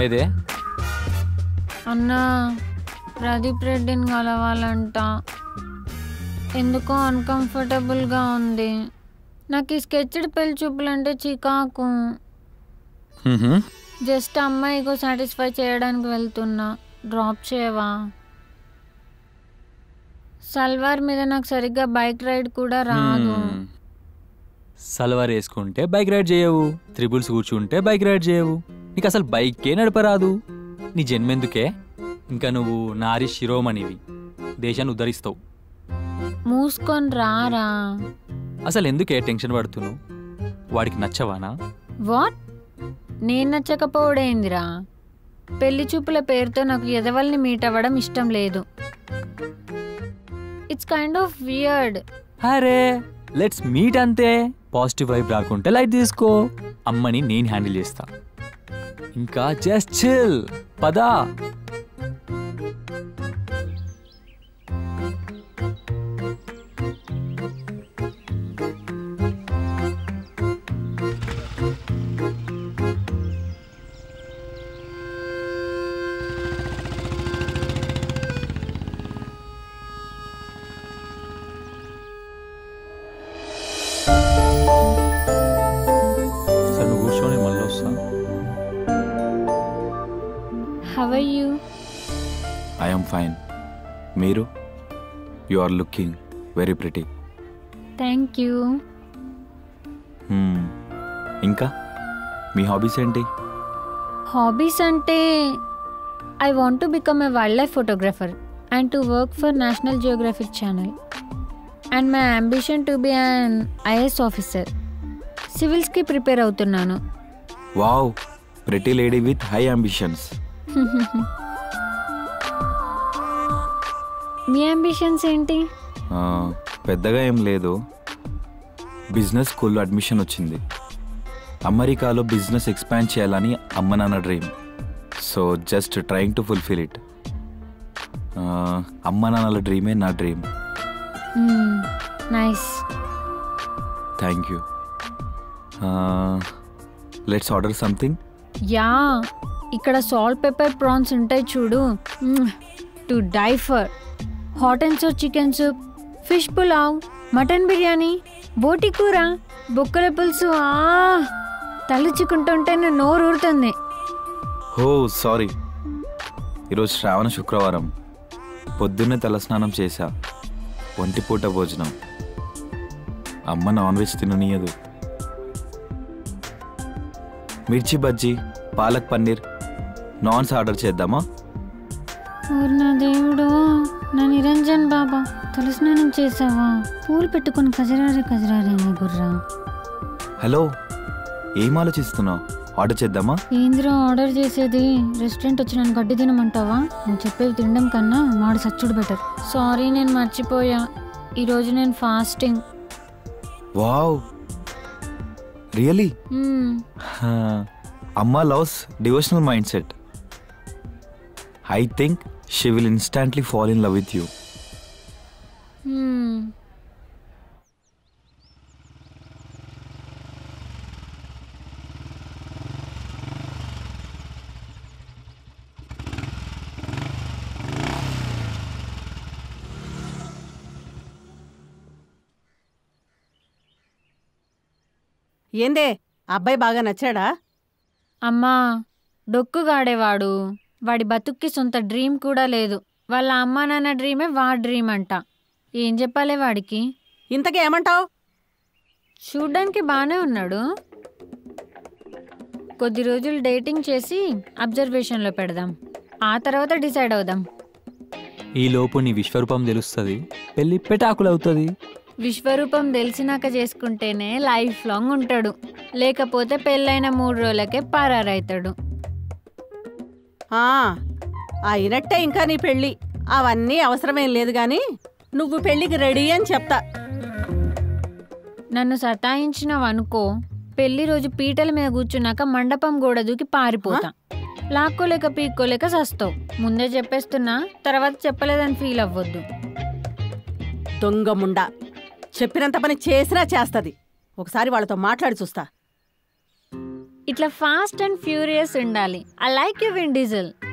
ఏమైందే? అన్నా ప్రదీప్ రెడ్డిని కలవాలంట. ఎందుకో అన్కంఫర్టబుల్గా ఉంది. నాకు ఈ స్కెచ్డ్ పెళ్లి చూపులంటే చికాకు. జస్ట్ అమ్మాయిగో సాటిస్ఫై చేయడానికి వెళ్తున్నా. డ్రాప్ చేయవా? సల్వార్ మీద నాకు సరిగ్గా బైక్ రైడ్ కూడా రాదు. సల్వార్ వేసుకుంటే బైక్ రైడ్ చేయవు, త్రిబుల్స్ కూర్చుంటే బైక్ రైడ్ చేయవు. నీకు అసలు బైకే నడపరాదు. నీ జన్మెందుకే? ఇంకా నువ్వు నారీ శిరోమణివి, దేశాన్ని ఉద్ధరిస్తావు. మూసుకొని రారా. అసలు ఎందుకే టెన్షన్ పడుతున్నావు? వాడికి నచ్చవానా? వాట్? నేను నచ్చకపోవడేందిరా? పెళ్లి చూపుల పేరుతో నాకు ఎదవల్ని మీట్ అవ్వడం ఇష్టం లేదు. It's kind of weird. అరే లెట్స్ మీట్ అంతే. పాజిటివ్ వైబ్ రాకుంటే లైట్ తీసుకో. అమ్మని నేను హ్యాండిల్ చేస్తా. ఇంకా జస్ట్ చిల్. పదా. How are you? I am fine. Meeru, you are looking very pretty. Thank you. ఇంకా మీ హాబీస్ ఏంటి? హాబీస్ అంటే I want to become a wildlife photographer and to work for National Geographic Channel. And my ambition to be an IAS officer. Civils కి prepare అవుతున్నాను. Wow, pretty lady with high ambitions. Me ambitions ఏంటి? పెద్దగా ఏం లేదు. Business స్కూల్లో admission వచ్చింది. అమెరికాలో business expand చేయాలని అమ్మ నాన్న dream. So just trying to fulfil it. అమ్మ నాన్నల డ్రీమే నా dream. Nice. Thank you. Let's order something. Yeah, ఇక్కడ సాల్ట్ పెప్పర్ ప్రాన్స్ ఉంటాయి చూడు, to die for. Hot and sour chicken soup, fish pulao, mutton biryani, బోటి కూర, బొక్కల పులుసు. తలుచుకుంటుంటే నోరు ఊరుతుంది. ఓ సారీ, ఈరోజు శ్రావణ శుక్రవారం. పొద్దున్నే తలస్నానం చేశా. ఒంటిపూట భోజనం. అమ్మ నాన్ వెజ్ తిననీయదు. మిర్చి బజ్జీ, పాలక్ పన్నీర్, నాన్స్ ఆర్డర్ చేద్దామా? నా దేవుడు, నా నిరంజన్ బాబా, తలస్నానం చేసావా? పూలు పెట్టుకుని కజరారే కజరారే గుర్రా. హలో, ఏం ఆలోచిస్తున్నావు? ఆర్డర్ చేద్దామా? ఏంద్రా ఆర్డర్ చేసేది? రెస్టారెంట్ వచ్చి నన్ను గడ్డి తినమంటావా? నువ్వు చెప్పేవి తినడం కన్నా మాడు సచ్చుడు బెటర్. సారీ, నేను మర్చిపోయా. ఈరోజు నేను ఫాస్టింగ్. Wow, really? అమ్మ loves devotional mindset. I think she will instantly fall in love with you. ఏందే, అబ్బాయి బాగా నచ్చాడా? అమ్మా, డొక్కుగాడేవాడు. వాడి బతుక్కి సొంత డ్రీమ్ కూడా లేదు. వాళ్ళ అమ్మా నాన్న డ్రీమే వాడి డ్రీమ్ అంట. ఏం చెప్పాలే వాడికి? ఇంతకీ ఏమంటావు? చూడ్డానికి బాగానే ఉన్నాడు. కొద్ది రోజులు డేటింగ్ చేసి అబ్జర్వేషన్లో పెడదాం. ఆ తర్వాత డిసైడ్ అవుదాం. ఈ లోపు నీ విశ్వరూపం తెలుస్తుంది, పెళ్ళి పెటాకులవుతుంది. విశ్వరూపం తెలిసినాక చేసుకుంటేనే లైఫ్ లాంగ్ ఉంటాడు. లేకపోతే పెళ్ళైన 3 రోజులకే పరారైతాడు. అయినట్టే ఇంకా నీ పెళ్ళి. అవన్నీ అవసరమేం లేదు గాని నువ్వు పెళ్ళికి రెడీ అని చెప్తా. నన్ను సతాయించినవనుకో, పెళ్లి రోజు పీటల మీద కూర్చున్నాక మండపం గోడ దూకి పారిపోతా. లాక్కోలేక పీక్కోలేక సస్తావు. ముందే చెప్పేస్తున్నా, తర్వాత చెప్పలేదని ఫీల్ అవ్వద్దు. దొంగముండా, చెప్పినంత పని చేసినా చేస్తుంది. ఒకసారి వాళ్ళతో మాట్లాడి చూస్తా. ఇట్లా ఫాస్ట్ అండ్ ఫ్యూరియస్ ఉండాలి. I like you win diesel.